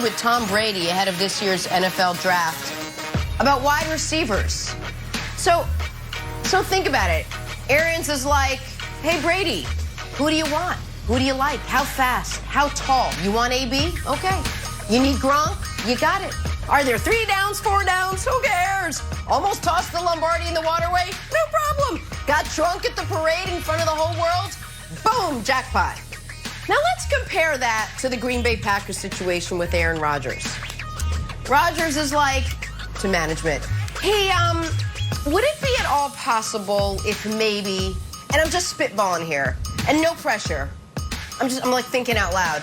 with Tom Brady ahead of this year's NFL draft about wide receivers. So think about it. Arians is like, hey, Brady, who do you want? Who do you like? How fast? How tall? You want AB? Okay. You need Gronk? You got it. Are there 3 downs, 4 downs? Who cares? Almost tossed the Lombardi in the waterway? No problem. Got drunk at the parade in front of the whole world? Boom, jackpot. Now let's compare that to the Green Bay Packers situation with Aaron Rodgers. Rodgers is like to management, hey, would it be at all possible if maybe, and I'm just spitballing here, and no pressure, I'm like thinking out loud,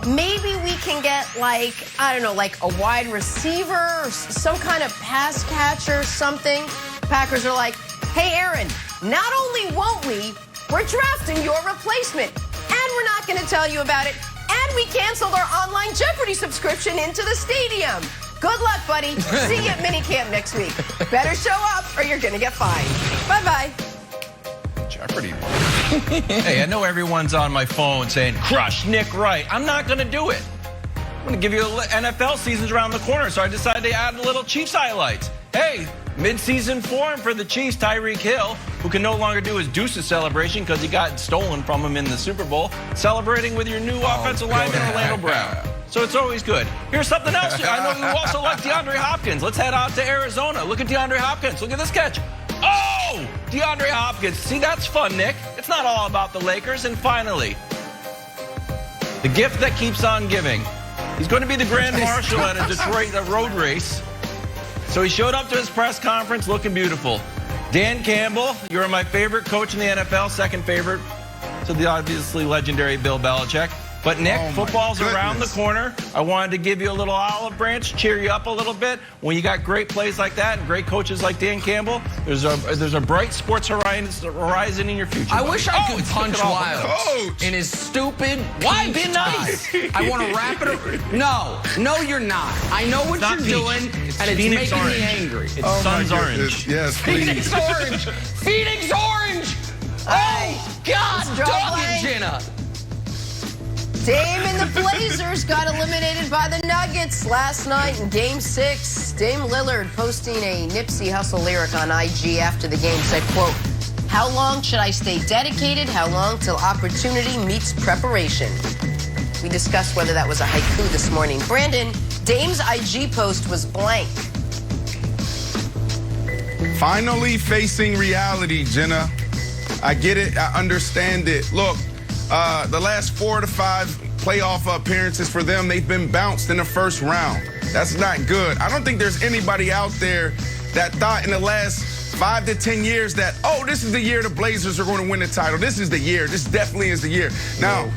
maybe we can get like, I don't know, like a wide receiver or some kind of pass catcher or something. Packers are like, hey, Aaron, not only won't we, we're drafting your replacement. And we're not going to tell you about it. And we canceled our online Jeopardy subscription into the stadium. Good luck, buddy. See you at minicamp next week. Better show up or you're going to get fined. Bye-bye. Jeopardy. Hey, I know everyone's on my phone saying, crush Nick Wright. I'm not going to do it. I'm going to give you NFL season's around the corner, so I decided to add a little Chiefs highlights. Hey, mid-season form for the Chiefs, Tyreek Hill, who can no longer do his deuces celebration because he got stolen from him in the Super Bowl, celebrating with your new offensive lineman, Orlando Brown. So it's always good. Here's something else. I know you also like DeAndre Hopkins. Let's head out to Arizona. Look at DeAndre Hopkins. Look at this catch. Oh, DeAndre Hopkins. See, that's fun, Nick. It's not all about the Lakers. And finally, the gift that keeps on giving. He's going to be the Grand Marshal at a Detroit road race. So he showed up to his press conference looking beautiful. Dan Campbell, you're my favorite coach in the NFL, second favorite to the obviously legendary Bill Belichick. But Nick, football's around the corner. I wanted to give you a little olive branch, cheer you up a little bit. When you got great plays like that and great coaches like Dan Campbell, there's a bright sports horizon in your future. I wish I could punch Wild in his stupid. Why be nice? I want to wrap it up. No, you're not. I know what you're doing, and it's Phoenix making orange. me angry. It's Sun's orange. Yes, please. Phoenix orange. Phoenix orange. Oh God, dog it, Jenna. Dame and the Blazers got eliminated by the Nuggets last night in Game 6. Dame Lillard posting a Nipsey Hussle lyric on IG after the game said, quote, how long should I stay dedicated? How long till opportunity meets preparation? We discussed whether that was a haiku this morning. Brandon, Dame's IG post was blank. Finally facing reality, Jenna. I get it. I understand it. Look, the last 4 to 5 playoff appearances for them, they've been bounced in the first round. That's not good. I don't think there's anybody out there that thought in the last 5 to 10 years that, oh, this is the year the Blazers are going to win the title. This is the year. This definitely is the year. Now,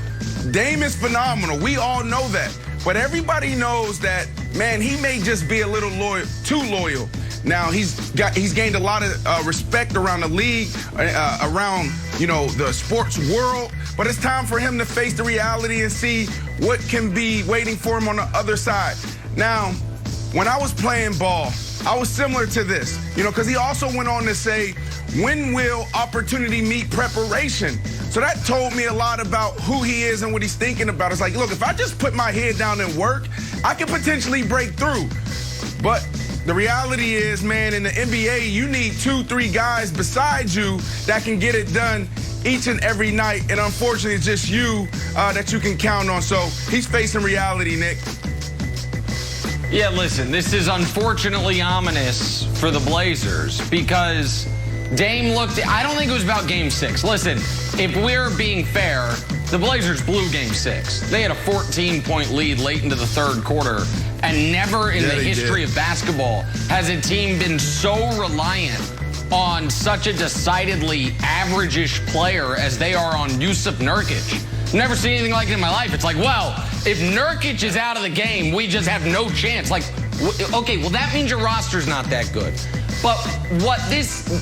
Dame is phenomenal. We all know that. But everybody knows that, man, he may just be a little too loyal. Now, he's gained a lot of respect around the league, around, the sports world. But it's time for him to face the reality and see what can be waiting for him on the other side. Now, when I was playing ball, I was similar to this, because he also went on to say, when will opportunity meet preparation? So that told me a lot about who he is and what he's thinking about. It's like, look, if I just put my head down and work, I can potentially break through. But the reality is, man, in the NBA, you need 2-3 guys beside you that can get it done each and every night. And unfortunately, it's just you that you can count on. So he's facing reality, Nick. Yeah, listen, this is unfortunately ominous for the Blazers because Dame I don't think it was about Game 6. Listen, if we're being fair, the Blazers blew Game 6. They had a 14-point lead late into the third quarter, and never in the history of basketball has a team been so reliant on such a decidedly average-ish player as they are on Yusuf Nurkic. Never seen anything like it in my life. It's like, well, if Nurkic is out of the game, we just have no chance. Like, okay, well, that means your roster's not that good. But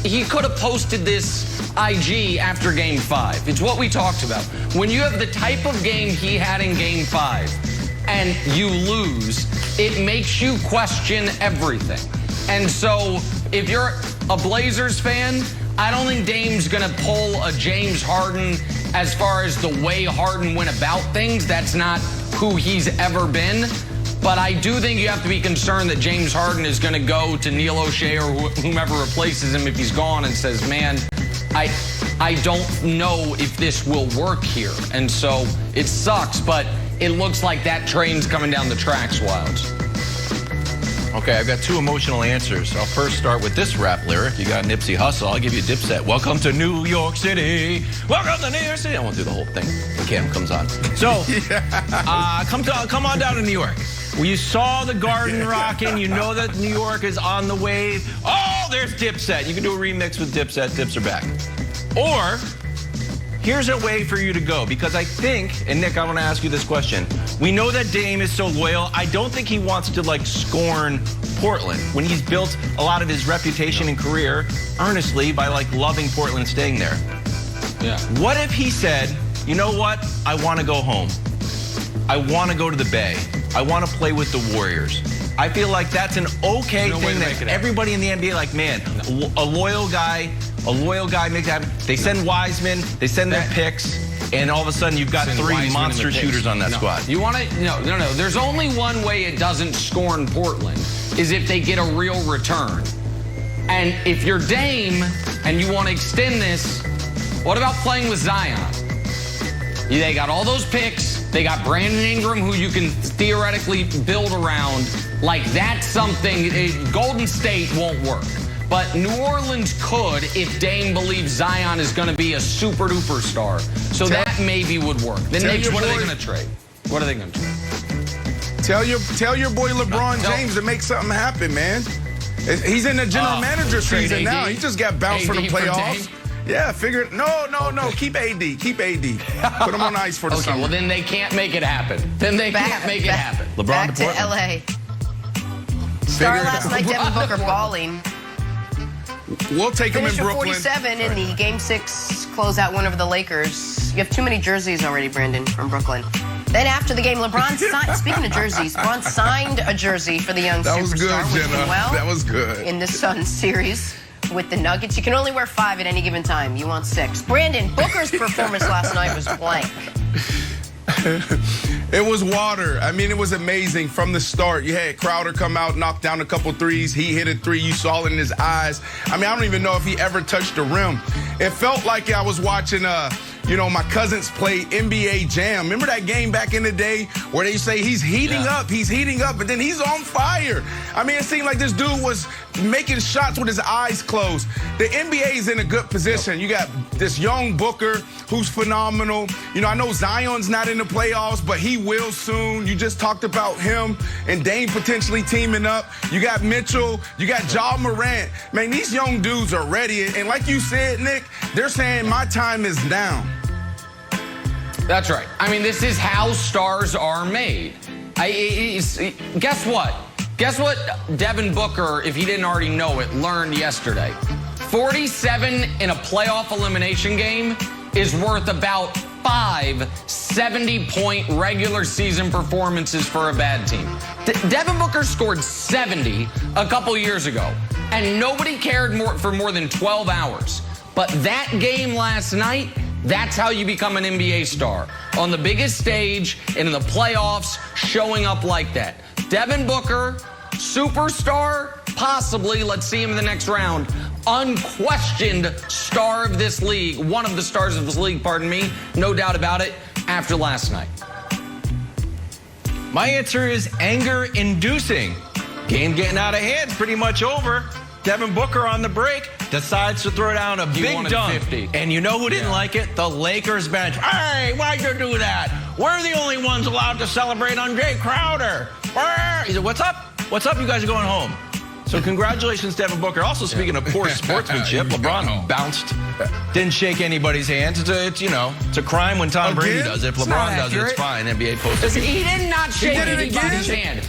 he could have posted this IG after Game 5. It's what we talked about. When you have the type of game he had in Game 5 and you lose, it makes you question everything. And so if you're a Blazers fan, I don't think Dame's going to pull a James Harden as far as the way Harden went about things. That's not who he's ever been. But I do think you have to be concerned that James Harden is going to go to Neil O'Shea or whomever replaces him if he's gone and says, man, I don't know if this will work here. And so it sucks, but it looks like that train's coming down the tracks, Wilds. Okay, I've got two emotional answers. I'll first start with this rap lyric. You got Nipsey Hussle. I'll give you Dipset. Welcome to New York City. Welcome to New York City. I won't do the whole thing. The cam comes on. So, come on down to New York. Well, you saw the Garden rocking. You know that New York is on the wave. Oh, there's Dipset. You can do a remix with Dipset. Dips are back. Or, here's a way for you to go, because I think, and Nick, I want to ask you this question. We know that Dame is so loyal. I don't think he wants to scorn Portland when he's built a lot of his reputation and career earnestly by loving Portland and staying there. Yeah. What if he said, you know what? I want to go home. I want to go to the Bay. I want to play with the Warriors. I feel like that's an okay thing that everybody in the NBA man, a loyal guy makes that happen. They send Wiseman, they send their picks, and all of a sudden you've got three monster shooters on that squad. You want to? No. There's only one way it doesn't scorn Portland, is if they get a real return. And if you're Dame and you want to extend this, what about playing with Zion? They got all those picks. They got Brandon Ingram, who you can theoretically build around. That's something Golden State won't work. But New Orleans could if Dame believes Zion is going to be a super-duper star. So that maybe would work. Then what are they going to trade? What are they going to trade? Tell your boy LeBron James to make something happen, man. He's in the general manager season now. He just got bounced for the playoffs. Yeah, figure. No. Keep AD. Keep AD. Put him on ice for the summer. Well, then they can't make it happen. LeBron back to Portland. LA. Star last night, Devin Booker balling. We'll take him in Brooklyn. 47 in the Game 6 closeout win over the Lakers. You have too many jerseys already, Brandon, from Brooklyn. Then after the game, LeBron signed, speaking of jerseys, LeBron signed a jersey for the young superstar. That was good, Jenna. That was good. In the Suns series with the Nuggets. You can only wear 5 at any given time. You want 6. Brandon, Booker's performance last night was blank. It was water. I mean, it was amazing from the start. You had Crowder come out, knock down a couple threes. He hit a 3. You saw it in his eyes. I mean, I don't even know if he ever touched the rim. It felt like I was watching my cousins play NBA Jam. Remember that game back in the day where they say he's heating up, but then he's on fire. I mean, it seemed like this dude was making shots with his eyes closed. The NBA is in a good position. You got this young Booker who's phenomenal. I know Zion's not in the playoffs, but he will soon. You just talked about him and Dame potentially teaming up. You got Mitchell. You got Ja Morant. Man, these young dudes are ready. And like you said, Nick, they're saying my time is now. That's right. I mean, this is how stars are made. Guess what? Guess what Devin Booker, if he didn't already know it, learned yesterday? 47 in a playoff elimination game is worth about 5 70-point regular season performances for a bad team. Devin Booker scored 70 a couple years ago, and nobody cared for more than 12 hours. But that game last night, that's how you become an NBA star. On the biggest stage and in the playoffs, showing up like that. Devin Booker, superstar, possibly. Let's see him in the next round. Unquestioned star of this league. One of the stars of this league, pardon me. No doubt about it, after last night. My answer is anger-inducing. Game getting out of hand, pretty much over. Devin Booker on the break decides to throw down a big dunk. 50. And you know who didn't like it? The Lakers bench. Hey, why'd you do that? We're the only ones allowed to celebrate on Jay Crowder. He said, what's up? What's up? You guys are going home. So congratulations, Devin Booker. Also, speaking of poor sportsmanship, LeBron bounced, didn't shake anybody's hands. It's a crime when Tom Brady does it. If LeBron does it, it's fine. NBA post. He did not shake anybody's hand.